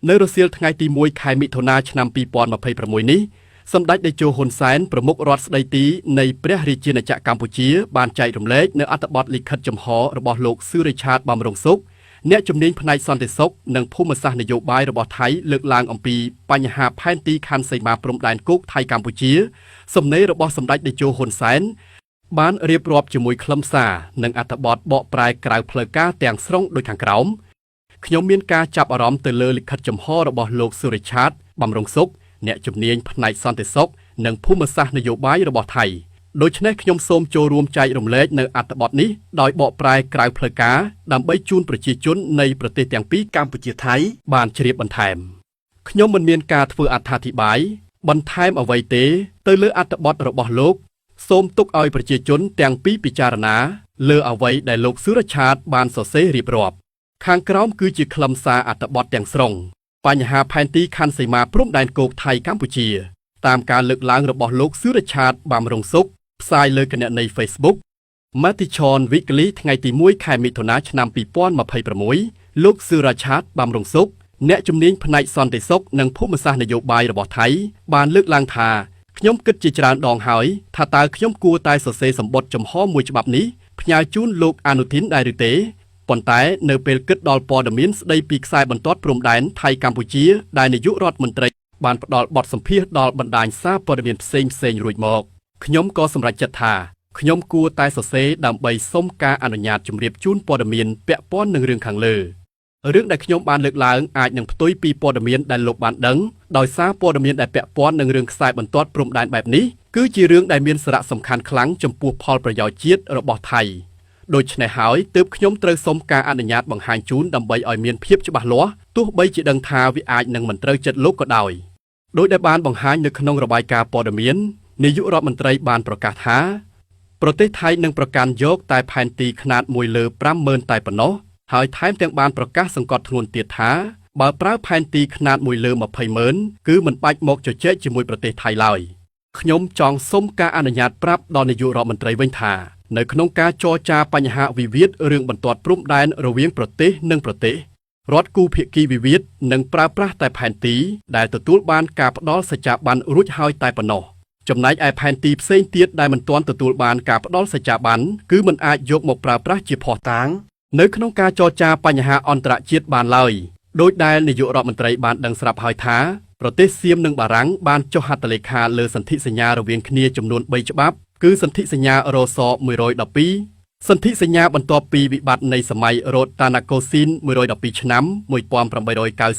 នៅរសៀលថ្ងៃទី1ខែមិថុនាឆ្នាំ2026នេះសម្ដេចតេជោហ៊ុនសែនប្រមុខរដ្ឋស្ដីទីនៃព្រះរាជាណាចក្រកម្ពុជាបានចែករំលែកនៅអត្ថបទលិខិតចំហរបស់លោកស៊ឺរីឆាតប៊ំរុងសុខអ្នកជំនាញផ្នែកសន្តិសុខនិងភូមិសាស្ត្រនយោបាយរបស់ថៃលើកឡើងអំពីបញ្ហាផែនទីខណ្ឌសីមាព្រំដែនគោកថៃកម្ពុជាសំណេររបស់សម្ដេចតេជោហ៊ុនសែនបានរៀបរាប់ជាមួយខ្លឹមសារនិងអត្ថបទបកប្រែក្រៅផ្លូវការទាំងស្រុងដូចខាងក្រោមខ្ញុំមានការចាប់អារម្មណ៍ទៅលើលិខិតចំហរបស់លោកស៊ឺរីឆាតប៊ំរុងសុខអ្នកជំនាញផ្នែកសន្តិសុខនិងភូមិសាស្ត្រនយោបាយរបស់ថៃដូច្នេះខ្ញុំសូមចូលរួមចែករំលែកនៅអត្ថបទនេះដោយបកប្រែក្រៅផ្លូវការដើម្បីជូនប្រជាជននៃប្រទេសទាំងពីរកម្ពុជាថៃបានជ្រាបបន្ថែមខ្ញុំមិនមានការធ្វើអត្ថាធិប្បាយបន្ថែមអ្វីទេទៅលើអត្ថបទរបស់លោកសូមទុកឲ្យប្រជាជនទាំងពីរពិចារណាលើអ្វីដែលលោកស៊ឺរីឆាតបានសរសេររៀបរាប់ខាងក្រោមគឺជាខ្លឹមសារអត្ថបទទាំងស្រុងបញ្ហាផែនទីខណ្ឌសីមាព្រំដែនគោកថៃកម្ពុជាតាមការលើកឡើងរបស់លោកស៊ឺរីឆាតប៊ំរុងសុខផ្សាយលើគណនី Facebook Matichon Weekly ថ្ងៃទី1ខែមិថុនាឆ្នាំ2026លោកស៊ឺរីឆាតប៊ំរុងសុខអ្នកជំនាញផ្នែកសន្តិសុខនិងភូមិសាស្ត្រនយោបាយរបស់ថៃបានលើកឡើងថាខ្ញុំគិតជាច្រើនដងហើយថាតើខ្ញុំគួរតែសរសេរសម្បត្តិចំហមួយច្បាប់នេះផ្ញើជូនលោកអនុทิនដែរឬទេប៉ុន្តែនៅពេលគិតដល់ព័ត៌មានស្ដីពីខ្សែបន្ទាត់ព្រំដែនថៃកម្ពុជាដែលនាយករដ្ឋមន្ត្រីបានផ្ដល់បទសម្ភាសន៍ដល់បណ្ដាញសារព័ត៌មានផ្សេងៗរួចមកខ្ញុំក៏សម្រេចចិត្តថាខ្ញុំគួរតែសរសេរដើម្បីសុំការអនុញ្ញាតជម្រាបជូនព័ត៌មានពាក់ព័ន្ធនឹងរឿងខាងលើរឿងដែលខ្ញុំបានលើកឡើងអាចនឹងផ្ទុយពីព័ត៌មានដែលលោកបានដឹងដោយសារព័ត៌មានដែលពាក់ព័ន្ធនឹងរឿងខ្សែបន្ទាត់ព្រំដែនបែបនេះគឺជារឿងដែលមានសារៈសំខាន់ខ្លាំងចំពោះផលប្រយោជន៍ជាតិរបស់ថៃដូច្នេះហើយទើបខ្ញុំត្រូវសុំការអនុញ្ញាតបង្ហាញជូនដើម្បីឲ្យមានភាពច្បាស់លាស់ទោះបីជាដឹងថាវាអាចនឹងមិនត្រូវចិត្តលោកក៏ដោយដោយដែលបានបង្ហាញនៅក្នុងរបាយការណ៍ព័ត៌មាននាយករដ្ឋមន្ត្រីបានប្រកាសថាប្រទេសថៃនឹងប្រកាន់យកតែផែនទីខ្នាត1លើ50000តែប៉ុណ្ណោះហើយថែមទាំងបានប្រកាសសង្កត់ធ្ងន់ទៀតថាបើប្រើផែនទីខ្នាត1លើ200,000គឺមិនបាច់មកជជែកជាមួយប្រទេសថៃឡើយខ្ញុំចង់សុំការអនុញ្ញាតប្រាប់ដល់នាយករដ្ឋមន្ត្រីវិញថានៅក្នុងការចរចាបញ្ហាវិវាទរឿងបន្ទាត់ព្រំដែនរវាងប្រទេសនិងប្រទេសរដ្ឋគូភាគីវិវាទនឹងប្រើប្រាស់តែផែនទីដែលទទួលបានការផ្ដល់សច្ចាប័នរួចហើយតែប៉ុណ្ណោះចំណែកឯផែនទីផ្សេងទៀតដែលមិនទាន់ទទួលបានការផ្ដល់សច្ចាប័នគឺមិនអាចយកមកប្រើប្រាស់ជាភស្តុតាងនៅក្នុងការចរចាបញ្ហាអន្តរជាតិបានឡើយដោយដែលនាយករដ្ឋមន្ត្រីបានដឹងស្រាប់ហើយថាប្រទេសសៀមនិងបារាំងបានចុះហត្ថលេខាលើសន្ធិសញ្ញារវាងគ្នាចំនួន3ច្បាប់គឺសន្ធិសញ្ញារស112សន្ធិសញ្ញាបន្ទាប់ពីវិបត្តិនៃសម័យរ៉ូតាណាកូស៊ីន112ឆ្នាំ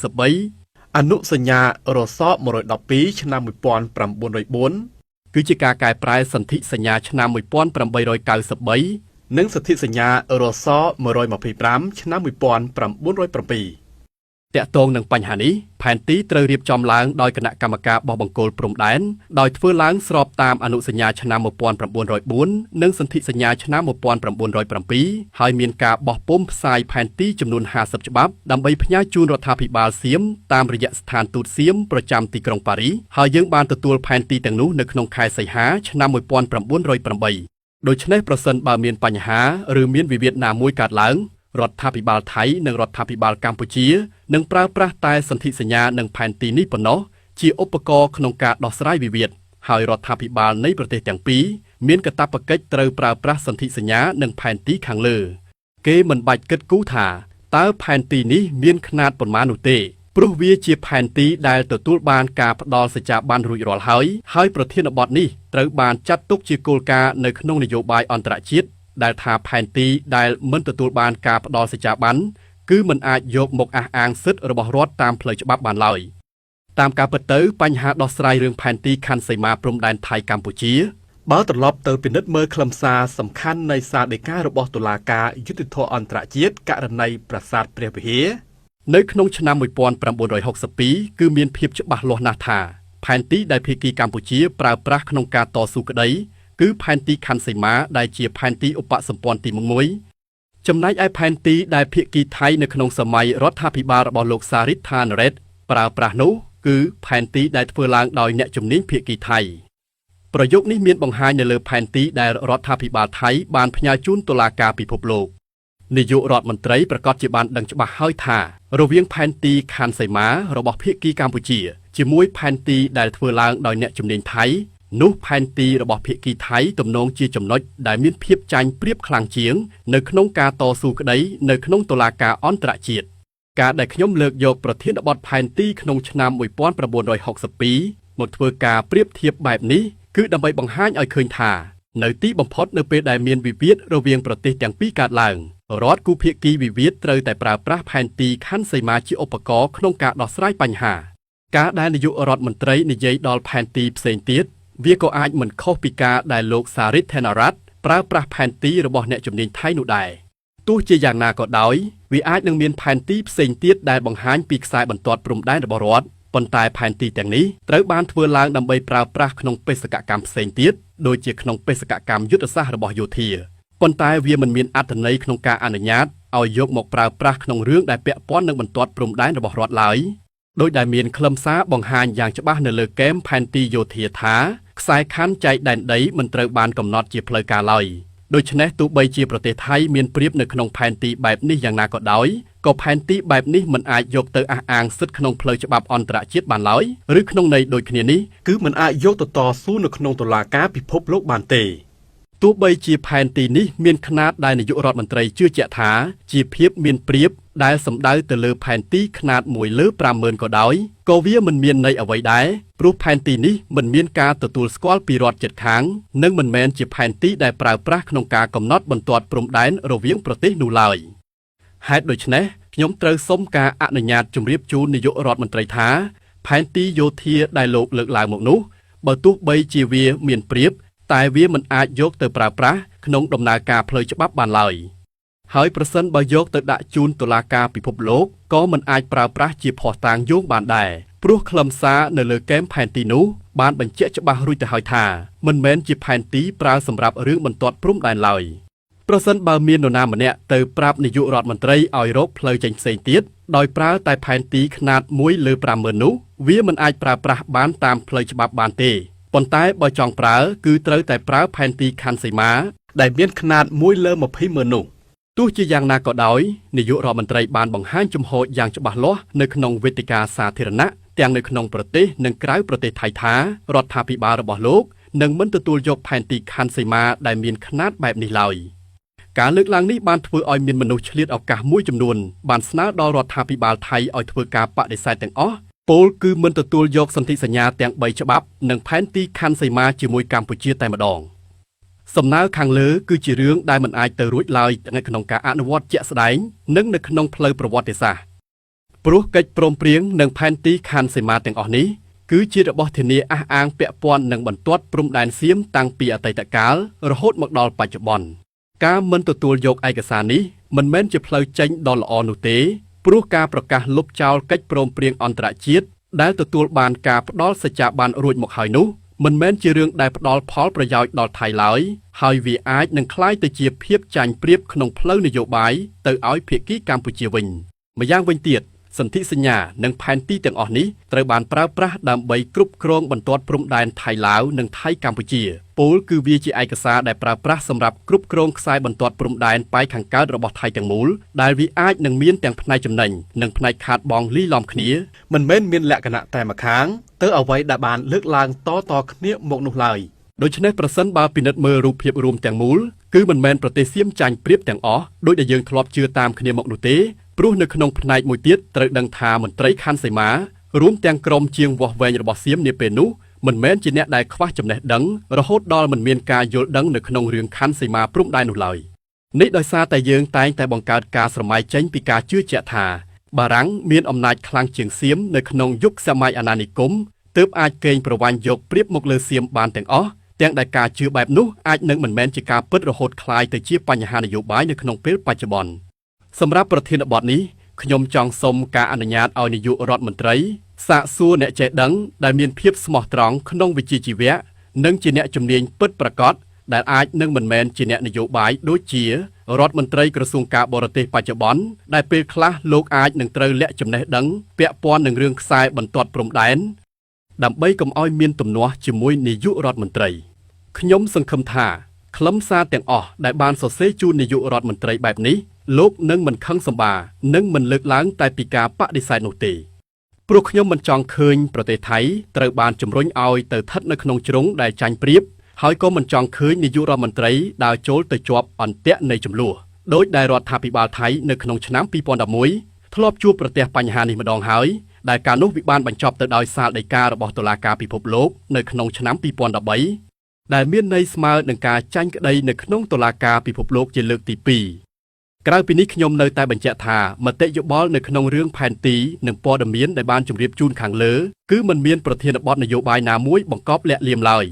1893អនុសញ្ញារស112ឆ្នាំ1904គឺជាការកែប្រែសន្ធិសញ្ញាឆ្នាំ1893និងសន្ធិសញ្ញារស125ឆ្នាំ1907តាក់ទងនឹងបញ្ហានេះផែនទីត្រូវរៀបចំឡើងដោយគណៈកម្មការបោះបង្គោលព្រំដែនដោយធ្វើឡើងស្របតាមអនុសញ្ញាឆ្នាំ1904និងសន្ធិសញ្ញាឆ្នាំ1907ហើយមានការបោះពុម្ពផ្សាយផែនទីចំនួន50ច្បាប់ដើម្បីផ្ញើជូនរដ្ឋាភិបាលសៀមតាមរយៈស្ថានទូតសៀមប្រចាំទីក្រុងប៉ារីសហើយយើងបានទទួលផែនទីទាំងនោះនៅក្នុងខែសីហាឆ្នាំ1908ដូច្នេះប្រសិនបើមានបញ្ហាឬមានវិវាទណាមួយកើតឡើងរដ្ឋាភិបាលថៃនិងរដ្ឋាភិបាលកម្ពុជានឹងប្រើប្រាស់តែសន្ធិសញ្ញានិងផែនទីនេះប៉ុណ្ណោះជាឧបករណ៍ក្នុងការដោះស្រាយវិវាទហើយរដ្ឋាភិបាលនៃប្រទេសទាំងពីរមានកាតព្វកិច្ចត្រូវប្រើប្រាស់សន្ធិសញ្ញានិងផែនទីខាងលើគេមិនបាច់គិតគូរថាតើផែនទីនេះមានខ្នាតប៉ុន្មាននោះទេព្រោះវាជាផែនទីដែលទទួលបានការផ្ដល់សច្ចាប័នរួចរាល់ហើយប្រធានបទនេះត្រូវបានចាត់ទុកជាគោលការណ៍នៅក្នុងនយោបាយអន្តរជាតិដែលថាផែនទីដែលមិនទទួលបានការផ្ដល់សច្ចាប័នគឺមិនអាចយកមកអះអាងសិទ្ធិរបស់រដ្ឋតាមផ្លូវច្បាប់បានឡើយតាមការពិតទៅបញ្ហាដោះស្រាយរឿងផែនទីខណ្ឌសីមាព្រំដែនថៃកម្ពុជាបើត្រឡប់ទៅពិនិត្យមើលខ្លឹមសារសំខាន់នៃសារដីការបស់តុលាការយុត្តិធម៌អន្តរជាតិករណីប្រាសាទព្រះវិហារនៅក្នុងឆ្នាំ1962គឺមានភាពច្បាស់លាស់ណាស់ថាផែនទីដែលភាគីកម្ពុជាប្រើប្រាស់ក្នុងការតស៊ូក្តីគឺផែនទីខណ្ឌសីមាដែលជាផែនទីឧបសម្ព័ន្ធទី1ចំណែកឯផែនទីដែលភាគីថៃនៅក្នុងសម័យរដ្ឋាភិបាលរបស់លោកសារិទ្ធានរ៉េតប្រើប្រាស់នោះគឺផែនទីដែលធ្វើឡើងដោយអ្នកជំនាញភាគីថៃប្រយោគនេះមានបង្ហាញនៅលើផែនទីដែលរដ្ឋាភិបាលថៃបានផ្ញើជូនតុលាការពិភពលោក នាយករដ្ឋមន្ត្រីប្រកាសជាបានដឹងច្បាស់ហើយថារវាងផែនទីខណ្ឌសីមារបស់ភាគីកម្ពុជាជាមួយផែនទីដែលធ្វើឡើងដោយអ្នកជំនាញថៃនោះផែនទីរបស់ភាគីថៃទំនងជាចំណុចដែលមានភាពចាញ់ប្រៀបខ្លាំងជាងនៅក្នុងការតស៊ូក្តីនៅក្នុងតុលាការអន្តរជាតិការដែលខ្ញុំលើកយកប្រធានបទផែនទីក្នុងឆ្នាំ1962មកធ្វើការប្រៀបធៀបបែបនេះគឺដើម្បីបង្ហាញឲ្យឃើញថានៅទីបំផុតនៅពេលដែលមានវិវាទរវាងប្រទេសទាំងពីរកើតឡើងរដ្ឋគូភាគីវិវាទត្រូវតែប្រើប្រាស់ផែនទីខណ្ឌសីមាជាឧបករណ៍ក្នុងការដោះស្រាយបញ្ហាការដែលនាយករដ្ឋមន្ត្រីនិយាយដល់ផែនទីផ្សេងទៀតវាក៏អាចមិនខុសពីការដែលលោកសារិទ្ធ ថេណារ៉ាត់ប្រើប្រាស់ផែនទីរបស់អ្នកជំនាញថៃនោះដែរទោះជាយ៉ាងណាក៏ដោយវាអាចនឹងមានផែនទីផ្សេងទៀតដែលបង្ហាញពីខ្សែបន្ទាត់ព្រំដែនរបស់រដ្ឋប៉ុន្តែផែនទីទាំងនេះត្រូវបានធ្វើឡើងដើម្បីប្រើប្រាស់ក្នុងបេសកកម្មផ្សេងទៀតដូចជាក្នុងបេសកកម្មយុទ្ធសាស្ត្ររបស់យោធាប៉ុន្តែវាមិនមានអត្ថន័យក្នុងការអនុញ្ញាតឲ្យយកមកប្រើប្រាស់ក្នុងរឿងដែលពាក់ព័ន្ធនឹងបន្ទាត់ព្រំដែនរបស់រដ្ឋឡើយដោយដែលមានខ្លឹមសារបង្ហាញយ៉ាងច្បាស់នៅលើគែមផែនទីយោធាថាខ្សែខ័ណ្ឌចែកដែនដីមិនត្រូវបានកំណត់ជាផ្លូវការឡើយដូច្នេះទោះបីជាប្រទេសថៃមានប្រៀបនៅក្នុងផែនទីបែបនេះយ៉ាងណាក៏ដោយក៏ផែនទីបែបនេះមិនអាចយកទៅអះអាងសិទ្ធិក្នុងផ្លូវច្បាប់អន្តរជាតិបានឡើយឬក្នុងន័យដូចគ្នានេះគឺមិនអាចយកទៅតស៊ូនៅក្នុងតុលាការពិភពលោកបានទេទោះបីជាផែនទីនេះមានຂ្នាតដែលនាយករដ្ឋមន្ត្រីជឿជាក់ថាជាភាពមានប្រៀបដែលសំដៅទៅលើផែនទីຂ្នាត1លើ50000ក៏ដោយក៏វាមិនមានន័យអ្វីដែរព្រោះផែនទីនេះមិនមានការទទួលស្គាល់ពីរដ្ឋជិតខាងនិងមិនមែនជាផែនទីដែលប្រើប្រាស់ក្នុងការកំណត់បន្ទាត់ព្រំដែនរវាងប្រទេសនោះឡើយហេតុដូច្នេះខ្ញុំត្រូវសុំការអនុញ្ញាតជម្រាបជូននាយករដ្ឋមន្ត្រីថាផែនទីយោធាដែលលោកលើកឡើងមកនោះបើទោះបីជាវាមានប្រៀបតែវាមិនអាចយកទៅប្រើប្រាស់ក្នុងដំណើរការផ្លូវច្បាប់បានឡើយហើយប្រសិនបើយកទៅដាក់ជូនតុលាការពិភពលោកក៏មិនអាចប្រើប្រាស់ជាភស្តុតាងយោងបានដែរព្រោះខ្លឹមសារនៅលើគែមផែនទីនោះបានបញ្ជាក់ច្បាស់រួចទៅហើយថាមិនមែនជាផែនទីប្រើសម្រាប់រឿងបន្ទាត់ព្រំដែនឡើយប្រសិនបើមាននរណាម្នាក់ទៅប្រាប់នាយករដ្ឋមន្ត្រីឲ្យរកផ្លូវចេញផ្សេងទៀតដោយប្រើតែផែនទីຂ្នាត1លើ50000នោះវាមិនអាចប្រើប្រាស់បានតាមផ្លូវច្បាប់បានទេប៉ុន្តែបើចង់ប្រើគឺត្រូវតែប្រើផែនទីខណ្ឌសីមាដែលមានຂ្នាត1លើ20000នោះទោះជាយ៉ាងណាក៏ដោយនាយករដ្ឋមន្ត្រីបានបង្ហាញជំហរយ៉ាងច្បាស់លាស់នៅក្នុងវេទិកាសាធារណៈទាំងនៅក្នុងប្រទេសនិងក្រៅប្រទេសថៃថារដ្ឋាភិបាលរបស់លោកនឹងមិនទទួលយកផែនទីខណ្ឌសីមាដែលមានຂ្នាតបែបនេះឡើយការលើកឡើងនេះបានធ្វើឲ្យមានមនុស្សឆ្លៀតឱកាសមួយចំនួនបានស្នើដល់រដ្ឋាភិបាលថៃឲ្យធ្វើការបដិសេធទាំងអស់ពោលគឺមិនទទួលយកសន្ធិសញ្ញាទាំង3ច្បាប់និងផែនទីខណ្ឌសីមាជាមួយកម្ពុជាតែម្ដងសំណើខាងលើគឺជារឿងដែលមិនអាចទៅរួចឡើយនៅក្នុងការអនុវត្តជាក់ស្ដែងនិងនៅក្នុងផ្លូវប្រវត្តិសាស្ត្រព្រោះកិច្ចព្រមព្រៀងនិងផែនទីខណ្ឌសីមាទាំងអស់នេះគឺជារបស់ធានាអះអាងពាក់ព័ន្ធនឹងបន្ទាត់ព្រំដែនសៀមតាំងពីអតីតកាលរហូតមកដល់បច្ចុប្បន្នការមិនទទួលយកឯកសារនេះមិនមែនជាផ្លូវចេញដ៏ល្អនោះទេព្រោះការប្រកាសលុបចោលកិច្ចព្រមព្រៀងអន្តរជាតិដែលទទួលបានការផ្ដល់សច្ចាប័នរួចមកហើយនោះមិនមែនជារឿងដែលផ្ដល់ផលប្រយោជន៍ដល់ថៃឡើយហើយវាអាចនឹងក្លាយទៅជាភាពចាញ់ប្រៀបក្នុងផ្លូវនយោបាយទៅឲ្យភាគីកម្ពុជាវិញម្យ៉ាងវិញទៀតសន្ធិសញ្ញានិងផែនទីទាំងអស់នេះត្រូវបានប្រើប្រាស់ដើម្បីគ្រប់គ្រងបន្ទាត់ព្រំដែនថៃឡាវនិងថៃកម្ពុជាពោលគឺវាជាឯកសារដែលប្រើប្រាស់សម្រាប់គ្រប់គ្រងខ្សែបន្ទាត់ព្រំដែនប៉ែកខាងកើតរបស់ថៃទាំងមូលដែលវាអាចនឹងមានទាំងផ្នែកចំណេញនិងផ្នែកខាតបង់លីឡំគ្នាមិនមែនមានលក្ខណៈតែម្ខាងទៅអ្វីដែលបានលើកឡើងតគ្នាមកនោះឡើយដូច្នេះប្រសិនបើពិនិត្យមើលរូបភាពរួមទាំងមូលគឺមិនមែនប្រទេសសៀមចាញ់ប្រៀបទាំងអស់ដោយដែលយើងធ្លាប់ជឿតាមគ្នាមកនោះទេព្រោះនៅក្នុងផ្នែកមួយទៀតត្រូវដឹងថាមន្ត្រីខណ្ឌសីមារួមទាំងក្រុមជាងវាស់វែងរបស់សៀមនាពេលនោះមិនមែនជាអ្នកដែលខ្វះចំណេះដឹងរហូតដល់មិនមានការយល់ដឹងនៅក្នុងរឿងខណ្ឌសីមាព្រំដែននោះឡើយនេះដោយសារតែយើងតែងតែបង្កើតការស្រមៃចេញពីការជឿជាក់ថាបារាំងមានអំណាចខ្លាំងជាងសៀមនៅក្នុងយុគសម័យអាណានិគមទើបអាចកេងប្រវ័ញ្ចយកប្រៀបមកលើសៀមបានទាំងអស់ទាំងដែលការជឿបែបនោះអាចនឹងមិនមែនជាការពិតរហូតคล้ายទៅជាបញ្ហានយោបាយនៅក្នុងពេលបច្ចុប្បន្នសម្រាប់ប្រធានបទនេះខ្ញុំចង់សូមការអនុញ្ញាតឲ្យនាយករដ្ឋមន្ត្រីសាកសួរអ្នកចេះដឹងដែលមានភាពស្មោះត្រង់ក្នុងវិជ្ជាជីវៈនិងជាអ្នកជំនាញពិតប្រាកដដែលអាចនឹងមិនមែនជាអ្នកនយោបាយដូចជារដ្ឋមន្ត្រីក្រសួងការបរទេសបច្ចុប្បន្នដែលពេលខ្លះលោកអាចនឹងត្រូវលាក់ចំណេះដឹងពាក់ព័ន្ធនឹងរឿងខ្សែបន្ទាត់ព្រំដែនដើម្បីកុំឲ្យមានទំនាស់ជាមួយនាយករដ្ឋមន្ត្រីខ្ញុំសង្ឃឹមថាខ្លឹមសារទាំងអស់ដែលបានសរសេរជូននាយករដ្ឋមន្ត្រីបែបនេះ លោកនឹងមិនខឹងសម្បានិងមិនលើកឡើងតែពីការបដិសេធនោះទេព្រោះខ្ញុំមិនចង់ឃើញប្រទេសថៃត្រូវបានជំរុញឲ្យទៅស្ថិតនៅក្នុងជ្រុងដែលចាញ់ប្រៀបហើយក៏មិនចង់ឃើញនាយករដ្ឋមន្ត្រីដើរចូលទៅជាប់អន្ទាក់នៃចំនួនដោយដែលរដ្ឋាភិបាលថៃនៅក្នុងឆ្នាំ2011ធ្លាប់ជួបប្រទះបញ្ហានេះម្ដងហើយដែលការនោះវាបានបញ្ចប់ទៅដោយសាលដីការបស់តុលាការពិភពលោកនៅក្នុងឆ្នាំ2013ដែលមានន័យស្មើនឹងការចាញ់ក្តីនៅក្នុងតុលាការពិភពលោកជាលើកទី2ក្រៅពីនេះខ្ញុំនៅតែបញ្ជាក់ថាមតិយោបល់នៅក្នុងរឿងផែនទីនិងព័ត៌មានដែលបានជម្រាបជូនខាងលើគឺមិនមានប្រធានបទនយោបាយណាមួយបង្កប់លាក់លៀមឡើយ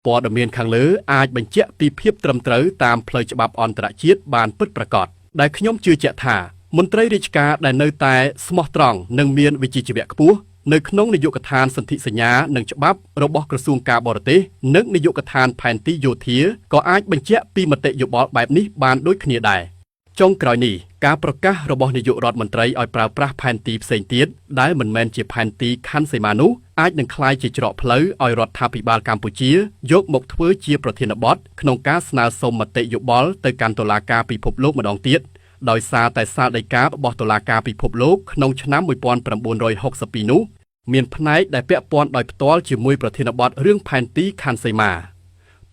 ព័ត៌មានខាងលើអាចបញ្ជាក់ពីភាពត្រឹមត្រូវតាមផ្លូវច្បាប់អន្តរជាតិបានពិតប្រាកដដែលខ្ញុំជឿជាក់ថាមន្ត្រីរាជការដែលនៅតែស្មោះត្រង់និងមានវិជ្ជាជីវៈខ្ពស់នៅក្នុងនាយកដ្ឋានសន្ធិសញ្ញានិងច្បាប់របស់ក្រសួងការបរទេសនិងនាយកដ្ឋានផែនទីយោធាក៏អាចបញ្ជាក់ពីមតិយោបល់បែបនេះបានដូចគ្នាដែរចុងក្រោយនេះការប្រកាសរបស់នាយករដ្ឋមន្ត្រីឲ្យប្រើប្រាស់ផែនទីផ្សេងទៀតដែលមិនមែនជាផែនទីខណ្ឌសីមានោះអាចនឹងក្លាយជាច្រកផ្លូវឲ្យរដ្ឋាភិបាលកម្ពុជាយកមកធ្វើជាប្រធានបទក្នុងការស្នើសុំមតិយោបល់ទៅកាន់តុលាការពិភពលោកម្ដងទៀតដោយសារតែសាលដីការបស់តុលាការពិភពលោកក្នុងឆ្នាំ1962នោះមានផ្នែកដែលពាក់ព័ន្ធដោយផ្ទាល់ជាមួយប្រធានបទរឿងផែនទីខណ្ឌសីមា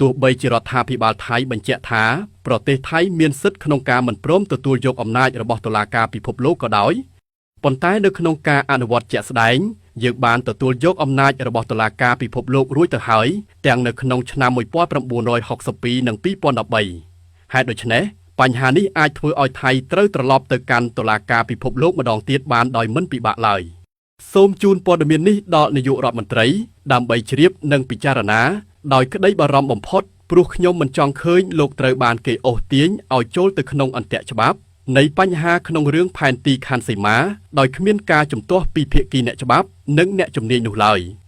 ទោះបីជារដ្ឋាភិបាលថៃបញ្ជាក់ថាប្រទេសថៃមានសិទ្ធិក្នុងការមិនព្រមទទួលយកអំណាចរបស់តុលាការពិភពលោកក៏ដោយប៉ុន្តែនៅក្នុងការអនុវត្តជាក់ស្ដែងយើងបានទទួលយកអំណាចរបស់តុលាការពិភពលោករួចទៅហើយទាំងនៅក្នុងឆ្នាំ1962និង2013ហេតុដូច្នេះបញ្ហានេះអាចធ្វើឲ្យថៃត្រូវត្រឡប់ទៅកាន់តុលាការពិភពលោកម្ដងទៀតបានដោយមិនពិបាកឡើយសូមជូនព័ត៌មាននេះដល់នាយករដ្ឋមន្ត្រីដើម្បីជ្រាបនិងពិចារណាដោយក្តីបារម្ភបំផុតព្រោះខ្ញុំមិនចង់ឃើញលោកត្រូវបានគេអូសទាញឲ្យចូលទៅក្នុងអន្ទាក់ច្បាប់នៃបញ្ហាក្នុងរឿងផែនទីខណ្ឌសីមាដោយគ្មានការជំទាស់ពីភាគីអ្នកច្បាប់និងអ្នកជំនាញនោះឡើយ។